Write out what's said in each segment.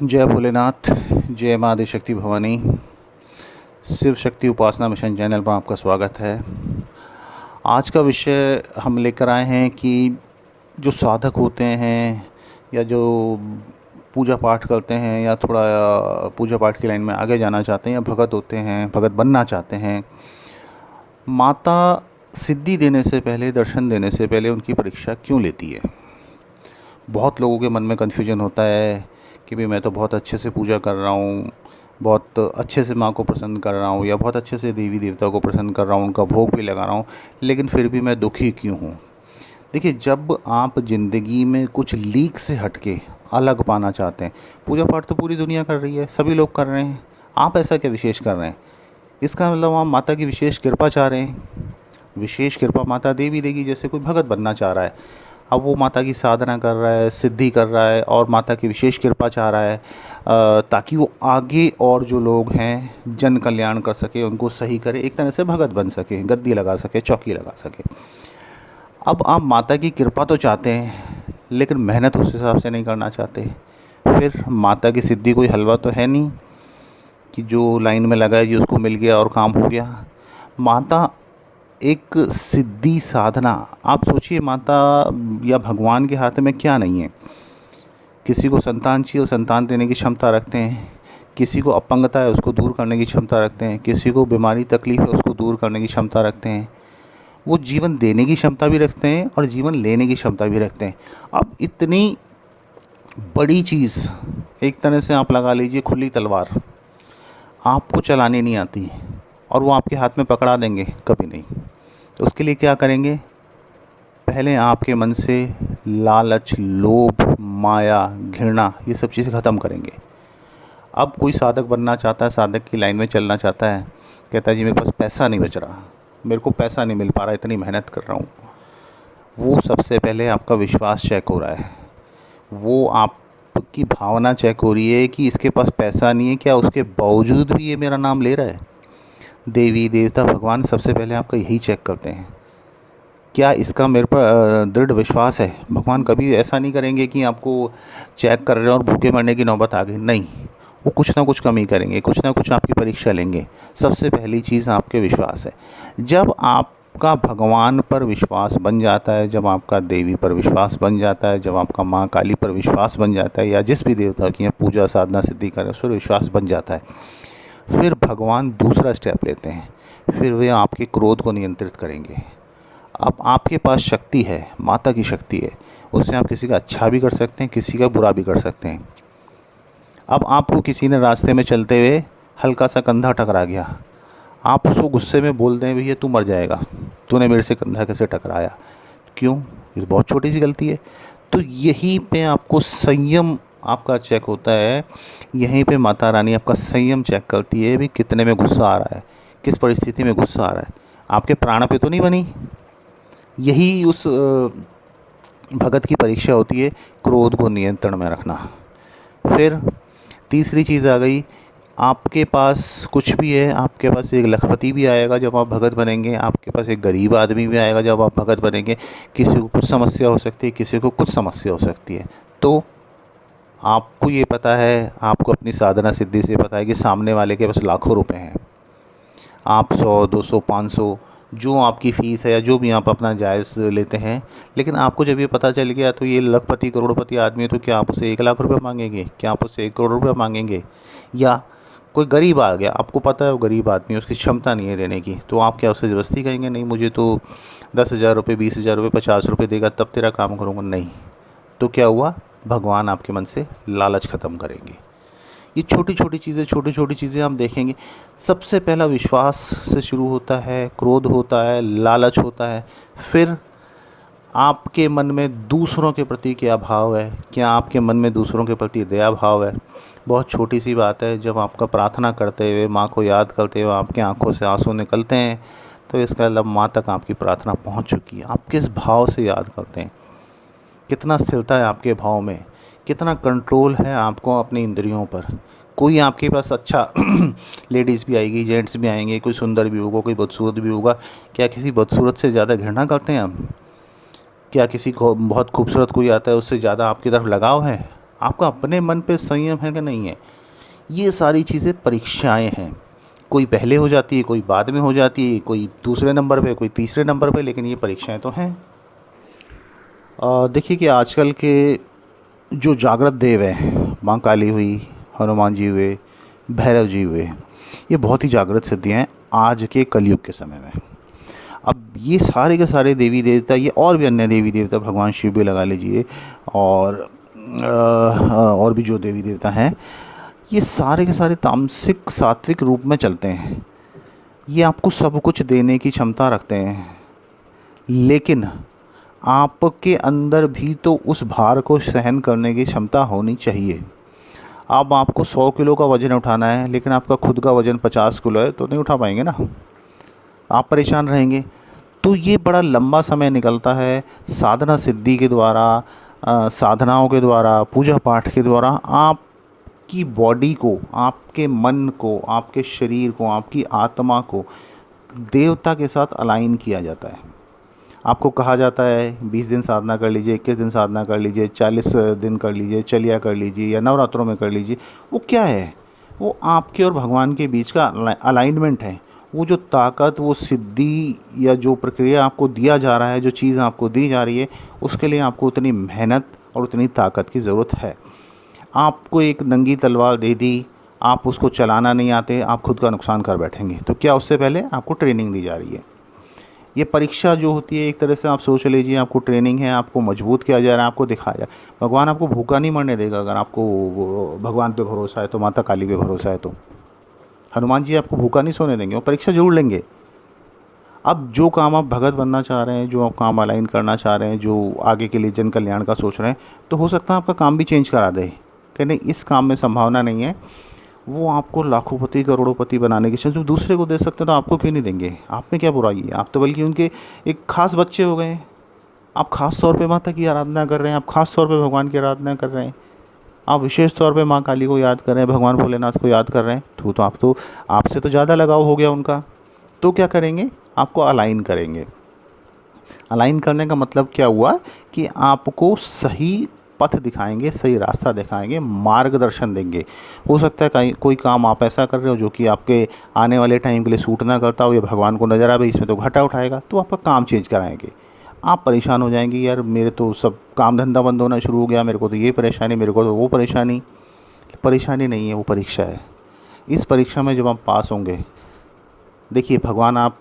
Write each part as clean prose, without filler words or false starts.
जय भोलेनाथ। जय माँ आदिशक्ति भवानी। शिव शक्ति उपासना मिशन चैनल पर आपका स्वागत है। आज का विषय हम लेकर आए हैं कि जो साधक होते हैं या जो पूजा पाठ करते हैं या थोड़ा पूजा पाठ की लाइन में आगे जाना चाहते हैं या भगत होते हैं, भगत बनना चाहते हैं, माता सिद्धि देने से पहले, दर्शन देने से पहले उनकी परीक्षा क्यों लेती है। बहुत लोगों के मन में कन्फ्यूजन होता है कि भाई मैं तो बहुत अच्छे से पूजा कर रहा हूँ, बहुत अच्छे से माँ को प्रसन्न कर रहा हूँ या बहुत अच्छे से देवी देवता को प्रसन्न कर रहा हूँ, उनका भोग भी लगा रहा हूँ, लेकिन फिर भी मैं दुखी क्यों हूँ। देखिए, जब आप ज़िंदगी में कुछ लीक से हटके अलग पाना चाहते हैं, पूजा पाठ तो पूरी दुनिया कर रही है, सभी लोग कर रहे हैं, आप ऐसा क्या विशेष कर रहे हैं। इसका मतलब आप माता की विशेष कृपा चाह रहे हैं। विशेष कृपा माता देवी देगी। जैसे कोई भगत बनना चाह रहा है, अब वो माता की साधना कर रहा है, सिद्धि कर रहा है और माता की विशेष कृपा चाह रहा है ताकि वो आगे और जो लोग हैं जन कल्याण कर सके, उनको सही करे, एक तरह से भगत बन सके, गद्दी लगा सके, चौकी लगा सके। अब आप माता की कृपा तो चाहते हैं लेकिन मेहनत उस हिसाब से नहीं करना चाहते। फिर माता की सिद्धि कोई हलवा तो है नहीं कि जो लाइन में लगा है जी उसको मिल गया और काम हो गया। माता एक सिद्धि साधना, आप सोचिए, माता या भगवान के हाथ में क्या नहीं है। किसी को संतान चाहिए, वो संतान देने की क्षमता रखते हैं। किसी को अपंगता है, उसको दूर करने की क्षमता रखते हैं। किसी को बीमारी तकलीफ़ है, उसको दूर करने की क्षमता रखते हैं। वो जीवन देने की क्षमता भी रखते हैं और जीवन लेने की क्षमता भी रखते हैं। अब इतनी बड़ी चीज़, एक तरह से आप लगा लीजिए खुली तलवार, आपको चलानी नहीं आती और वो आपके हाथ में पकड़ा देंगे, कभी नहीं। तो उसके लिए क्या करेंगे, पहले आपके मन से लालच, लोभ, माया, घृणा, ये सब चीज़ें ख़त्म करेंगे। अब कोई साधक बनना चाहता है, साधक की लाइन में चलना चाहता है, कहता है जी मेरे पास पैसा नहीं बच रहा, मेरे को पैसा नहीं मिल पा रहा, इतनी मेहनत कर रहा हूँ। वो सबसे पहले आपका विश्वास चेक हो रहा है, वो आपकी भावना चेक हो रही है कि इसके पास पैसा नहीं है, क्या उसके बावजूद भी ये मेरा नाम ले रहा है। देवी देवता भगवान सबसे पहले आपका यही चेक करते हैं, क्या इसका मेरे पर दृढ़ विश्वास है। भगवान कभी ऐसा नहीं करेंगे कि आपको चेक कर रहे हैं और भूखे मरने की नौबत आ गई, नहीं, वो कुछ ना कुछ कमी करेंगे, कुछ ना कुछ आपकी परीक्षा लेंगे। सबसे पहली चीज़ आपके विश्वास है। जब आपका भगवान पर विश्वास बन जाता है, जब आपका देवी पर विश्वास बन जाता है, जब आपका माँ काली पर विश्वास बन जाता है या जिस भी देवता की पूजा साधना सिद्धि करें उस पर विश्वास बन जाता है, फिर भगवान दूसरा स्टेप लेते हैं। फिर वे आपके क्रोध को नियंत्रित करेंगे। अब आपके पास शक्ति है, माता की शक्ति है, उससे आप किसी का अच्छा भी कर सकते हैं, किसी का बुरा भी कर सकते हैं। अब आपको किसी ने रास्ते में चलते हुए हल्का सा कंधा टकरा गया, आप उसको गुस्से में बोल दें भैया तू मर जाएगा, तूने मेरे से कंधा कैसे टकराया, क्यों, ये बहुत छोटी सी गलती है। तो यहीं पे आपको संयम आपका चेक होता है। यहीं पे माता रानी आपका संयम चेक करती है भी कितने में गुस्सा आ रहा है, किस परिस्थिति में गुस्सा आ रहा है, आपके प्राण पे तो नहीं बनी। यही उस भगत की परीक्षा होती है, क्रोध को नियंत्रण में रखना। फिर तीसरी चीज़ आ गई, आपके पास कुछ भी है, आपके पास एक लखपति भी आएगा जब आप भगत बनेंगे, आपके पास एक गरीब आदमी भी आएगा जब आप भगत बनेंगे। किसी को कुछ समस्या हो सकती है, किसी को कुछ समस्या हो सकती है। तो आपको ये पता है, आपको अपनी साधना सिद्धि से पता है कि सामने वाले के पास लाखों रुपए हैं, आप 100, 200, 500 जो आपकी फ़ीस है या जो भी आप अपना जायज़ लेते हैं, लेकिन आपको जब ये पता चल गया तो ये लखपति करोड़पति आदमी है, तो क्या आप उससे 1 लाख रुपये मांगेंगे, क्या आप उससे 1 करोड़ रुपये मांगेंगे। या कोई गरीब आ गया, आपको पता है वो गरीब आदमी है, उसकी क्षमता नहीं है देने की, तो आप क्या उससे ज़बरदस्ती कहेंगे नहीं मुझे तो 10,000 रुपये, 20,000 रुपये, 50 रुपये देगा तब तेरा काम करूँगा, नहीं। तो क्या हुआ, भगवान आपके मन से लालच ख़त्म करेंगे। ये छोटी छोटी चीज़ें हम देखेंगे। सबसे पहला विश्वास से शुरू होता है, क्रोध होता है, लालच होता है। फिर आपके मन में दूसरों के प्रति क्या भाव है, क्या आपके मन में दूसरों के प्रति दया भाव है। बहुत छोटी सी बात है, जब आपका प्रार्थना करते हुए, माँ को याद करते हुए आपकी आंखों से आंसू निकलते हैं तो इसका मतलब माँ तक आपकी प्रार्थना पहुँच चुकी है। आप किस भाव से याद करते हैं, कितना स्थिरता है आपके भाव में, कितना कंट्रोल है आपको अपनी इंद्रियों पर। कोई आपके पास अच्छा लेडीज़ भी आएगी, जेंट्स भी आएंगे, कोई सुंदर भी होगा, कोई बदसूरत भी होगा, क्या किसी बदसूरत से ज़्यादा घृणा करते हैं हम। क्या किसी को बहुत खूबसूरत कोई आता है उससे ज़्यादा आपकी तरफ लगाव है। आपका अपने मन पे संयम है कि नहीं है। ये सारी चीज़ें परीक्षाएं हैं। कोई पहले हो जाती है, कोई बाद में हो जाती है, कोई दूसरे नंबर पे, कोई तीसरे नंबर पे, लेकिन ये परीक्षाएं तो हैं। देखिए कि आजकल के जो जागृत देव हैं, माँ काली हुई, हनुमान जी हुए, भैरव जी हुए, ये बहुत ही जागृत सिद्धियाँ हैं आज के कलयुग के समय में। अब ये सारे के सारे देवी देवता, ये और भी अन्य देवी देवता, भगवान शिव भी लगा लीजिए, और भी जो देवी देवता हैं, ये सारे के सारे तामसिक सात्विक रूप में चलते हैं। ये आपको सब कुछ देने की क्षमता रखते हैं, लेकिन आपके अंदर भी तो उस भार को सहन करने की क्षमता होनी चाहिए। अब आपको 100 किलो का वज़न उठाना है, लेकिन आपका खुद का वज़न 50 किलो है, तो नहीं उठा पाएंगे ना, आप परेशान रहेंगे। तो ये बड़ा लंबा समय निकलता है साधना सिद्धि के द्वारा, साधनाओं के द्वारा, पूजा पाठ के द्वारा आपकी बॉडी को, आपके मन को, आपके शरीर को, आपकी आत्मा को देवता के साथ अलाइन किया जाता है। आपको कहा जाता है 20 दिन साधना कर लीजिए, 21 दिन साधना कर लीजिए, 40 दिन कर लीजिए, चलिया कर लीजिए, या नवरात्रों में कर लीजिए। वो क्या है? वो आपके और भगवान के बीच का अलाइनमेंट है। वो जो ताकत, वो सिद्धि, या जो प्रक्रिया आपको दिया जा रहा है, जो चीज़ आपको दी जा रही है, उसके लिए आपको उतनी मेहनत और उतनी ताकत की ज़रूरत है। आपको एक नंगी तलवार दे दी, आप उसको चलाना नहीं आते, आप खुद का नुकसान कर बैठेंगे। तो क्या, उससे पहले आपको ट्रेनिंग दी जा रही है। ये परीक्षा जो होती है, एक तरह से आप सोच लीजिए, आपको ट्रेनिंग है, आपको मजबूत किया जा रहा है, आपको दिखाया जा रहा है। भगवान आपको भूखा नहीं मरने देगा। अगर आपको भगवान पे भरोसा है तो, माता काली पे भरोसा है तो हनुमान जी आपको भूखा नहीं सोने देंगे, वो परीक्षा जरूर लेंगे। अब जो काम आप भगत बनना चाह रहे हैं, जो आप काम अलाइन करना चाह रहे हैं, जो आगे के लिए जन कल्याण का सोच रहे हैं, तो हो सकता है आपका काम भी चेंज करा दे कि नहीं, इस काम में संभावना नहीं है। वो आपको लाखोंपति करोड़ोंपति बनाने की क्षमता जो दूसरे को दे सकते हैं, तो आपको क्यों नहीं देंगे? आप में क्या बुराई है? आप तो बल्कि उनके एक खास बच्चे हो गए। आप खास तौर पे माता की आराधना कर रहे हैं, आप खास तौर पे भगवान की आराधना कर रहे हैं, आप विशेष तौर पे माँ काली को याद कर रहे हैं, भगवान भोलेनाथ को याद कर रहे हैं। तो आप तो, आपसे तो ज़्यादा लगाव हो गया उनका। तो क्या करेंगे? आपको अलाइन करेंगे। अलाइन करने का मतलब क्या हुआ कि आपको सही पथ दिखाएंगे, सही रास्ता दिखाएंगे, मार्गदर्शन देंगे। हो सकता है कहीं कोई काम आप ऐसा कर रहे हो जो कि आपके आने वाले टाइम के लिए सूट ना करता हो, या भगवान को नज़र आए इसमें तो घाटा उठाएगा, तो आपका काम चेंज कराएंगे। आप परेशान हो जाएंगे, यार मेरे तो सब काम धंधा बंद होना शुरू हो गया, मेरे को तो ये परेशानी, मेरे को तो वो परेशानी। परेशानी नहीं है, वो परीक्षा है। इस परीक्षा में जब आप पास होंगे, देखिए भगवान, आप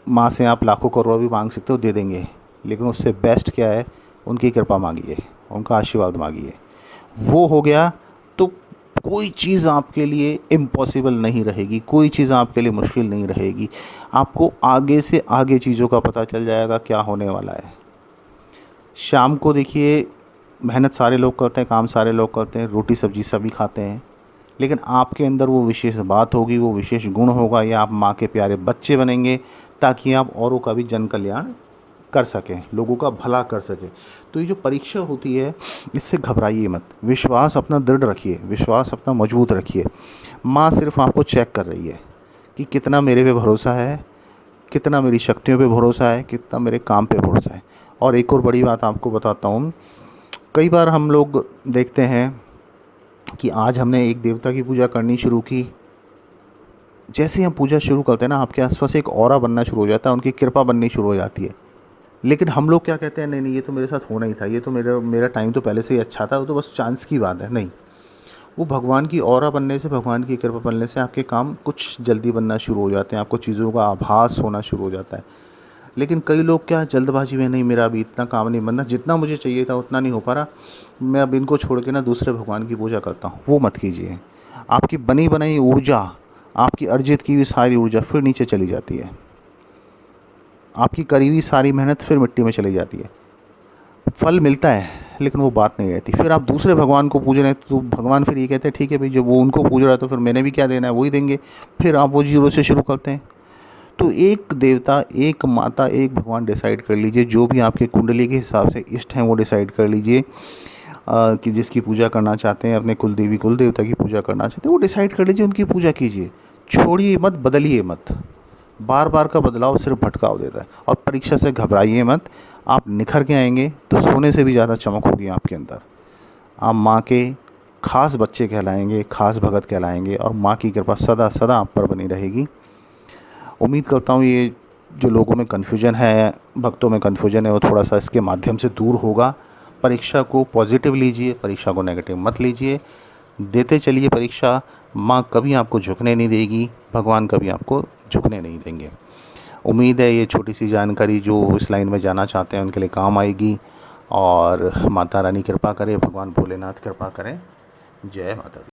माँ से आप लाखों करोड़ भी मांग सकते हो, दे देंगे, लेकिन उससे बेस्ट क्या है? उनकी कृपा मांगिए, उनका आशीर्वाद मांगिए। वो हो गया तो कोई चीज़ आपके लिए इम्पॉसिबल नहीं रहेगी, कोई चीज़ आपके लिए मुश्किल नहीं रहेगी। आपको आगे से आगे चीज़ों का पता चल जाएगा क्या होने वाला है। शाम को देखिए, मेहनत सारे लोग करते हैं, काम सारे लोग करते हैं, रोटी सब्जी सभी खाते हैं, लेकिन आपके अंदर वो विशेष बात होगी, वो विशेष गुण होगा, या आप माँ के प्यारे बच्चे बनेंगे, ताकि आप औरों का भी जन कल्याण कर सकें, लोगों का भला कर सकें। तो ये जो परीक्षा होती है, इससे घबराइए मत, विश्वास अपना दृढ़ रखिए, विश्वास अपना मजबूत रखिए। माँ सिर्फ आपको चेक कर रही है कि कितना मेरे पे भरोसा है, कितना मेरी शक्तियों पे भरोसा है, कितना मेरे काम पे भरोसा है। और एक और बड़ी बात आपको बताता हूँ, कई बार हम लोग देखते हैं कि आज हमने एक देवता की पूजा करनी शुरू की, जैसे ही हम पूजा शुरू करते हैं ना, आपके आसपास एक ऑरा बनना शुरू हो जाता है, उनकी कृपा बननी शुरू हो जाती है। लेकिन हम लोग क्या कहते हैं, नहीं नहीं, ये तो मेरे साथ होना ही था, ये तो मेरा टाइम तो पहले से ही अच्छा था, वो तो बस चांस की बात है। नहीं, वो भगवान की ऑरा बनने से, भगवान की कृपा बनने से आपके काम कुछ जल्दी बनना शुरू हो जाते हैं, आपको चीज़ों का आभास होना शुरू हो जाता है। लेकिन कई लोग क्या, जल्दबाजी में, नहीं मेरा अभी इतना काम नहीं बनना, जितना मुझे चाहिए था उतना नहीं हो पा रहा, मैं अब इनको छोड़ के ना दूसरे भगवान की पूजा करता हूँ। वो मत कीजिए। आपकी बनी बनाई ऊर्जा, आपकी अर्जित की हुई सारी ऊर्जा फिर नीचे चली जाती है, आपकी करी हुई सारी मेहनत फिर मिट्टी में चली जाती है। फल मिलता है लेकिन वो बात नहीं रहती। फिर आप दूसरे भगवान को पूज रहे हैं, तो भगवान फिर ये कहते हैं ठीक है भाई, जब वो उनको पूज रहा है तो फिर मैंने भी क्या देना है, वही देंगे। फिर आप वो जीरो से शुरू करते हैं। तो एक देवता, एक माता, एक भगवान डिसाइड कर लीजिए, जो भी आपके कुंडली के हिसाब से इष्ट हैं वो डिसाइड कर लीजिए कि जिसकी पूजा करना चाहते हैं, अपने कुल देवी कुल देवता की पूजा करना चाहते हैं, वो डिसाइड कर लीजिए, उनकी पूजा कीजिए। छोड़िए मत, बदलिए मत। बार बार का बदलाव सिर्फ भटकाव देता है। और परीक्षा से घबराइए मत, आप निखर के आएंगे तो सोने से भी ज़्यादा चमक होगी आपके अंदर। आप माँ के खास बच्चे कहलाएंगे, खास भगत कहलाएंगे और माँ की कृपा सदा सदा आप पर बनी रहेगी। उम्मीद करता हूँ ये जो लोगों में कन्फ्यूजन है, भक्तों में कन्फ्यूजन है, वो थोड़ा सा इसके माध्यम से दूर होगा। परीक्षा को पॉजिटिव लीजिए, परीक्षा को नेगेटिव मत लीजिए, देते चलिए परीक्षा। माँ कभी आपको झुकने नहीं देगी, भगवान कभी आपको झुकने नहीं देंगे। उम्मीद है ये छोटी सी जानकारी जो इस लाइन में जाना चाहते हैं उनके लिए काम आएगी, और माता रानी कृपा करे, भगवान भोलेनाथ कृपा करें। जय माता दी।